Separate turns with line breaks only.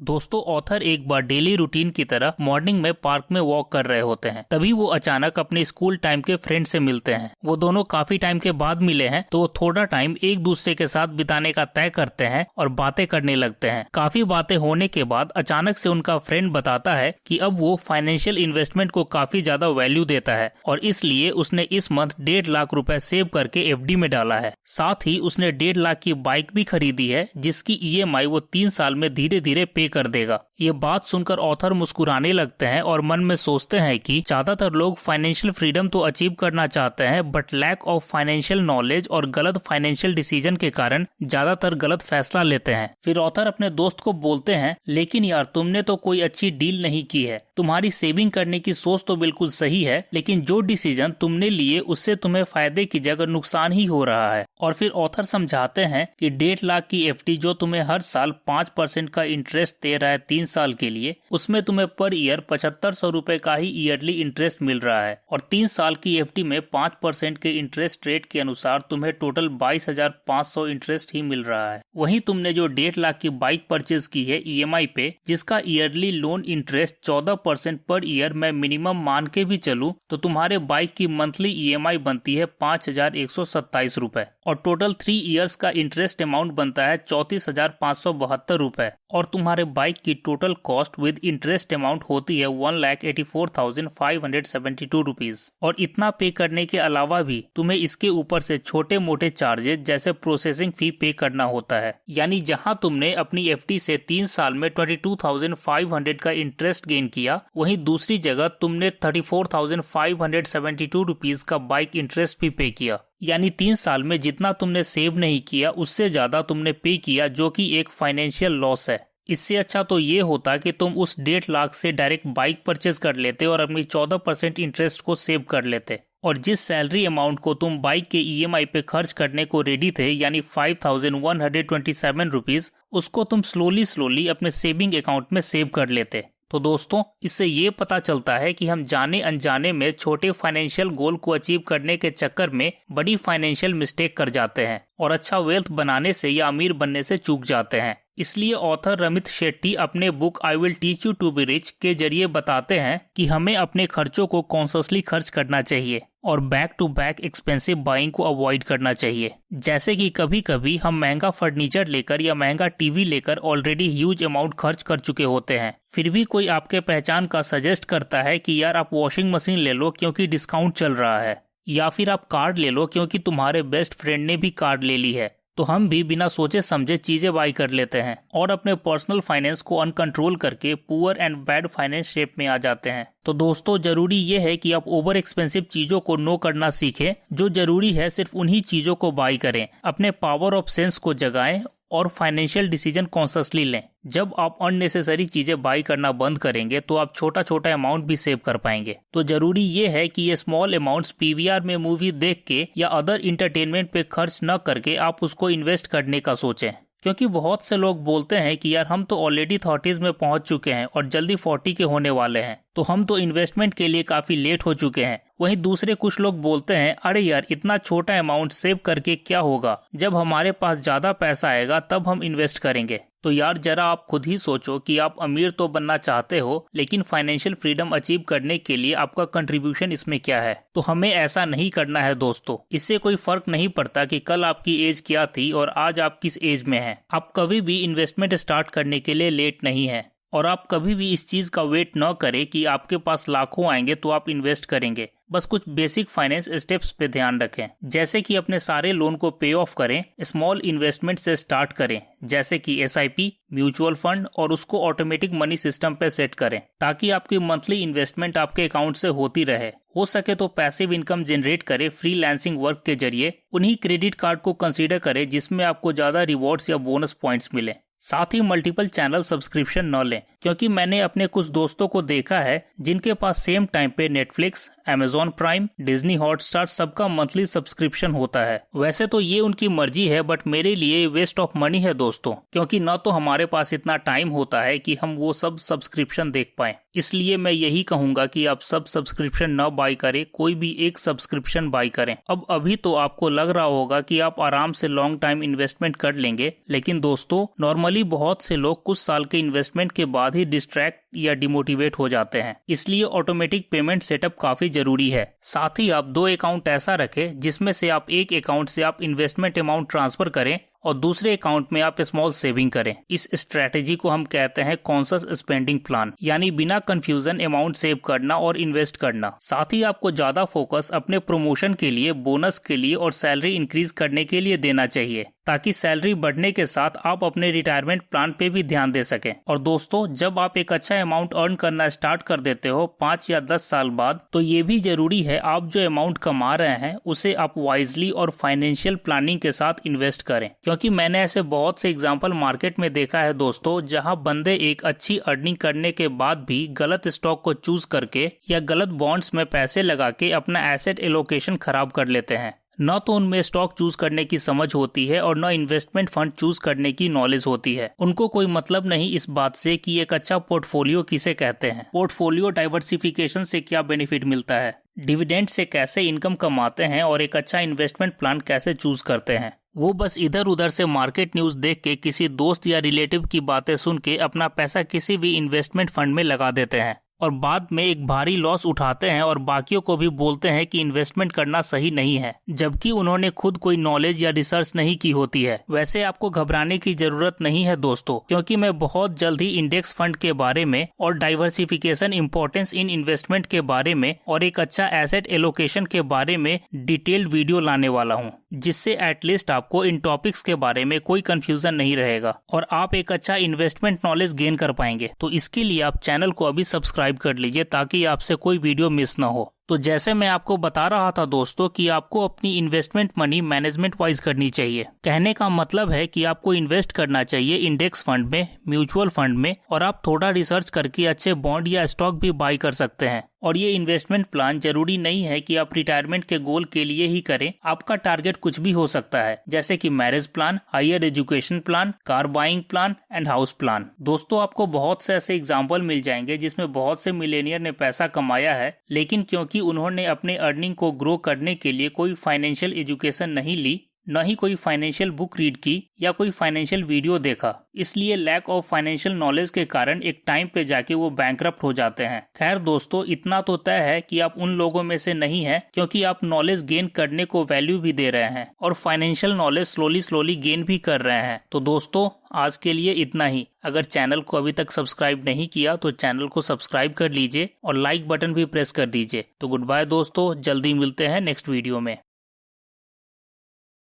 दोस्तों ऑथर एक बार daily routine की तरह मॉर्निंग में पार्क में वॉक कर रहे होते हैं। तभी वो अचानक अपने स्कूल टाइम के फ्रेंड से मिलते हैं। वो दोनों काफी टाइम के बाद मिले हैं तो वो थोड़ा टाइम एक दूसरे के साथ बिताने का तय करते हैं और बातें करने लगते हैं। काफी बातें होने के बाद अचानक से उनका फ्रेंड बताता है कि अब वो फाइनेंशियल इन्वेस्टमेंट को काफी ज्यादा वैल्यू देता है और इसलिए उसने इस मंथ 1.5 लाख रुपए सेव करके एफडी में डाला है। साथ ही उसने 1.5 लाख की बाइक भी खरीदी है जिसकी ईएमआई वो 3 साल में धीरे धीरे पे कर देगा। ये बात सुनकर ऑथर मुस्कुराने लगते हैं और मन में सोचते हैं कि ज्यादातर लोग फाइनेंशियल फ्रीडम तो अचीव करना चाहते हैं but lack of financial knowledge और गलत फाइनेंशियल डिसीजन के कारण ज्यादातर गलत फैसला लेते हैं। फिर ऑथर अपने दोस्त को बोलते हैं, लेकिन यार तुमने तो कोई अच्छी डील नहीं की है। तुम्हारी सेविंग करने की सोच तो बिल्कुल सही है, लेकिन जो डिसीजन तुमने लिए उससे तुम्हें फायदे की जगह नुकसान ही हो रहा है। और फिर ऑथर समझाते हैं कि 1.5 लाख की एफडी जो तुम्हें हर साल 5% का इंटरेस्ट दे रहा है 3 साल के लिए, उसमें तुम्हें पर ईयर 7500 रुपए का ही ईयरली इंटरेस्ट मिल रहा है और 3 साल की एफडी में 5% के इंटरेस्ट रेट के अनुसार तुम्हें टोटल 22,500 इंटरेस्ट ही मिल रहा है। वहीं तुमने जो 1.5 लाख की बाइक परचेज की है ईएमआई पे, जिसका yearly loan interest 14% per year मैं मिनिमम मान के भी चलूं तो तुम्हारे बाइक की मंथली ईएमआई बनती है 5,127 रुपए और टोटल 3 इयर्स का इंटरेस्ट अमाउंट बनता है 34,572 रुपए और तुम्हारे बाइक की total cost with interest amount होती है 1,84,572 रुपीज। और इतना पे करने के अलावा भी तुम्हें इसके ऊपर से छोटे मोटे चार्जेस जैसे प्रोसेसिंग फी पे करना होता है। यानी जहां तुमने अपनी एफडी से 3 साल में 22,500 का इंटरेस्ट गेन किया, वहीं दूसरी जगह तुमने 34,572 रुपीज का बाइक इंटरेस्ट भी पे किया। यानी 3 साल में जितना तुमने सेव नहीं किया उससे ज्यादा तुमने पे किया, जो कि एक फाइनेंशियल लॉस है। इससे अच्छा तो ये होता कि तुम उस 1.5 लाख से डायरेक्ट बाइक परचेज कर लेते और अपनी 14% इंटरेस्ट को सेव कर लेते और जिस सैलरी अमाउंट को तुम बाइक के ईएमआई पे खर्च करने को रेडी थे यानी 5,127 रुपीज, उसको तुम स्लोली अपने सेविंग अकाउंट में सेव कर लेते। तो दोस्तों इससे ये पता चलता है कि हम जाने अनजाने में छोटे फाइनेंशियल गोल को अचीव करने के चक्कर में बड़ी फाइनेंशियल मिस्टेक कर जाते हैं और अच्छा वेल्थ बनाने से या अमीर बनने से चूक जाते हैं। इसलिए ऑथर रमित शेट्टी अपने book I will teach you to be rich के जरिए बताते हैं कि हमें अपने खर्चों को कॉन्शियसली खर्च करना चाहिए और back to back expensive buying को अवॉइड करना चाहिए। जैसे कि कभी कभी हम महंगा फर्नीचर लेकर या महंगा टीवी लेकर ऑलरेडी ह्यूज अमाउंट खर्च कर चुके होते हैं, फिर भी कोई आपके पहचान का सजेस्ट करता है कि यार आप वॉशिंग मशीन ले लो क्योंकि डिस्काउंट चल रहा है, या फिर आप कार्ड ले लो क्योंकि तुम्हारे बेस्ट फ्रेंड ने भी कार्ड ले ली है, तो हम भी बिना सोचे समझे चीजें बाई कर लेते हैं और अपने पर्सनल फाइनेंस को अनकंट्रोल करके poor and bad finance shape में आ जाते हैं। तो दोस्तों जरूरी ये है कि आप ओवर एक्सपेंसिव चीजों को नो करना सीखें। जो जरूरी है सिर्फ उन्हीं चीजों को बाई करें, अपने पावर ऑफ सेंस को जगाएं और फाइनेंशियल डिसीजन कॉन्शियसली लें। जब आप अननेसेसरी चीजें बाई करना बंद करेंगे तो आप छोटा छोटा अमाउंट भी सेव कर पाएंगे। तो जरूरी ये है कि ये स्मॉल अमाउंट्स पीवीआर में मूवी देख के या अदर इंटरटेनमेंट पे खर्च न करके आप उसको इन्वेस्ट करने का सोचें, क्योंकि बहुत से लोग बोलते हैं कि यार हम तो ऑलरेडी 30s में पहुंच चुके हैं और जल्दी 40 के होने वाले हैं, तो हम तो इन्वेस्टमेंट के लिए काफी लेट हो चुके हैं। वहीं दूसरे कुछ लोग बोलते हैं अरे यार इतना छोटा अमाउंट सेव करके क्या होगा, जब हमारे पास ज्यादा पैसा आएगा तब हम इन्वेस्ट करेंगे। तो यार जरा आप खुद ही सोचो कि आप अमीर तो बनना चाहते हो, लेकिन फाइनेंशियल फ्रीडम अचीव करने के लिए आपका कंट्रीब्यूशन इसमें क्या है। तो हमें ऐसा नहीं करना है दोस्तों। इससे कोई फर्क नहीं पड़ता कि कल आपकी एज क्या थी और आज आप किस एज में हैं। आप कभी भी इन्वेस्टमेंट स्टार्ट करने के लिए लेट नहीं है और आप कभी भी इस चीज का वेट न करें कि आपके पास लाखों आएंगे तो आप इन्वेस्ट करेंगे। बस कुछ बेसिक फाइनेंस स्टेप्स पे ध्यान रखें, जैसे कि अपने सारे लोन को पे ऑफ करें, स्मॉल इन्वेस्टमेंट से स्टार्ट करें जैसे कि एसआईपी, म्यूचुअल फंड, और उसको ऑटोमेटिक मनी सिस्टम पे सेट करें ताकि आपकी मंथली इन्वेस्टमेंट आपके अकाउंट से होती रहे। हो सके तो पैसिव इनकम जनरेट करें फ्रीलांसिंग वर्क के जरिए। उन्हीं क्रेडिट कार्ड को कंसीडर करें जिसमें आपको ज्यादा रिवॉर्ड्स या बोनस पॉइंट्स मिले। साथ ही मल्टीपल चैनल सब्सक्रिप्शन न लें, क्योंकि मैंने अपने कुछ दोस्तों को देखा है जिनके पास सेम टाइम पे Netflix, Amazon prime, Disney Hotstar सबका मंथली सब्सक्रिप्शन होता है। वैसे तो ये उनकी मर्जी है बट मेरे लिए वेस्ट ऑफ मनी है दोस्तों, क्योंकि न तो हमारे पास इतना टाइम होता है कि हम वो सब सब्सक्रिप्शन देख पाएं। इसलिए मैं यही कहूंगा कि आप सब सब्सक्रिप्शन न बाई करें, कोई भी एक सब्सक्रिप्शन बाई करें। अब अभी तो आपको लग रहा होगा कि आप आराम से लॉन्ग टाइम इन्वेस्टमेंट कर लेंगे, लेकिन दोस्तों नॉर्मली नॉर्मली बहुत से लोग कुछ साल के इन्वेस्टमेंट के बाद ही डिस्ट्रैक्ट या डिमोटिवेट हो जाते हैं, इसलिए ऑटोमेटिक पेमेंट सेटअप काफी जरूरी है। साथ ही आप 2 अकाउंट ऐसा रखें जिसमें से आप एक अकाउंट से आप इन्वेस्टमेंट अमाउंट ट्रांसफर करें और दूसरे अकाउंट में आप स्मॉल सेविंग करें। इस स्ट्रेटेजी को हम कहते हैं कॉन्शियस स्पेंडिंग प्लान, यानी बिना कंफ्यूजन अमाउंट सेव करना और इन्वेस्ट करना। साथ ही आपको ज्यादा फोकस अपने प्रमोशन के लिए, बोनस के लिए और सैलरी इंक्रीज करने के लिए देना चाहिए, ताकि सैलरी बढ़ने के साथ आप अपने रिटायरमेंट प्लान पे भी ध्यान दे सकें। और दोस्तों, जब आप एक अच्छा अमाउंट अर्न करना स्टार्ट कर देते हो 5 या 10 साल बाद, तो ये भी जरूरी है आप जो अमाउंट कमा रहे हैं उसे आप वाइजली और फाइनेंशियल प्लानिंग के साथ इन्वेस्ट करें। क्योंकि मैंने ऐसे बहुत से एग्जाम्पल मार्केट में देखा है दोस्तों, जहाँ बंदे एक अच्छी अर्निंग करने के बाद भी गलत स्टॉक को चूज करके या गलत बॉन्ड्स में पैसे लगा के अपना एसेट एलोकेशन खराब कर लेते हैं। न तो उनमें स्टॉक चूज करने की समझ होती है और न इन्वेस्टमेंट फंड चूज करने की नॉलेज होती है। उनको कोई मतलब नहीं इस बात से कि एक अच्छा पोर्टफोलियो किसे कहते हैं, पोर्टफोलियो डाइवर्सिफिकेशन से क्या बेनिफिट मिलता है, डिविडेंड से कैसे इनकम कमाते हैं और एक अच्छा इन्वेस्टमेंट प्लान कैसे चूज करते हैं। वो बस इधर उधर से मार्केट न्यूज देख के, किसी दोस्त या रिलेटिव की बातें सुन के अपना पैसा किसी भी इन्वेस्टमेंट फंड में लगा देते हैं और बाद में एक भारी लॉस उठाते हैं और बाकियों को भी बोलते हैं कि इन्वेस्टमेंट करना सही नहीं है, जबकि उन्होंने खुद कोई नॉलेज या रिसर्च नहीं की होती है। वैसे आपको घबराने की जरूरत नहीं है दोस्तों, क्योंकि मैं बहुत जल्द ही इंडेक्स फंड के बारे में और डाइवर्सिफिकेशन इंपॉर्टेंस इन इन्वेस्टमेंट के बारे में और एक अच्छा एसेट एलोकेशन के बारे में डिटेल्ड वीडियो लाने वाला हूँ, जिससे एटलीस्ट आपको इन टॉपिक्स के बारे में कोई कंफ्यूजन नहीं रहेगा और आप एक अच्छा इन्वेस्टमेंट नॉलेज गेन कर पाएंगे। तो इसके लिए आप चैनल को अभी सब्सक्राइब कर लीजिए ताकि आपसे कोई वीडियो मिस ना हो। तो जैसे मैं आपको बता रहा था दोस्तों कि आपको अपनी इन्वेस्टमेंट मनी मैनेजमेंट वाइज करनी चाहिए। कहने का मतलब है कि आपको इन्वेस्ट करना चाहिए इंडेक्स फंड में, म्यूचुअल फंड में, और आप थोड़ा रिसर्च करके अच्छे बॉन्ड या स्टॉक भी बाय कर सकते हैं। और ये इन्वेस्टमेंट प्लान जरूरी नहीं है कि आप रिटायरमेंट के गोल के लिए ही करें। आपका टारगेट कुछ भी हो सकता है, जैसे कि marriage plan, higher education plan, car buying plan and house plan. दोस्तों, आपको बहुत से ऐसे एग्जाम्पल मिल जाएंगे जिसमें बहुत से मिलेनियर ने पैसा कमाया है, लेकिन क्योंकि उन्होंने अपने अर्निंग को ग्रो करने के लिए कोई फाइनेंशियल एजुकेशन नहीं ली, न ही कोई फाइनेंशियल बुक रीड की या कोई फाइनेंशियल वीडियो देखा, इसलिए लैक ऑफ फाइनेंशियल नॉलेज के कारण एक टाइम पे जाके वो बैंकरप्ट हो जाते हैं। खैर दोस्तों, इतना तो तय है कि आप उन लोगों में से नहीं हैं, क्योंकि आप नॉलेज गेन करने को वैल्यू भी दे रहे हैं और फाइनेंशियल नॉलेज स्लोली गेन भी कर रहे हैं। तो दोस्तों, आज के लिए इतना ही। अगर चैनल को अभी तक सब्सक्राइब नहीं किया तो चैनल को सब्सक्राइब कर लीजिए और लाइक बटन भी प्रेस कर दीजिए। तो गुड बाय दोस्तों, जल्दी मिलते हैं नेक्स्ट वीडियो में।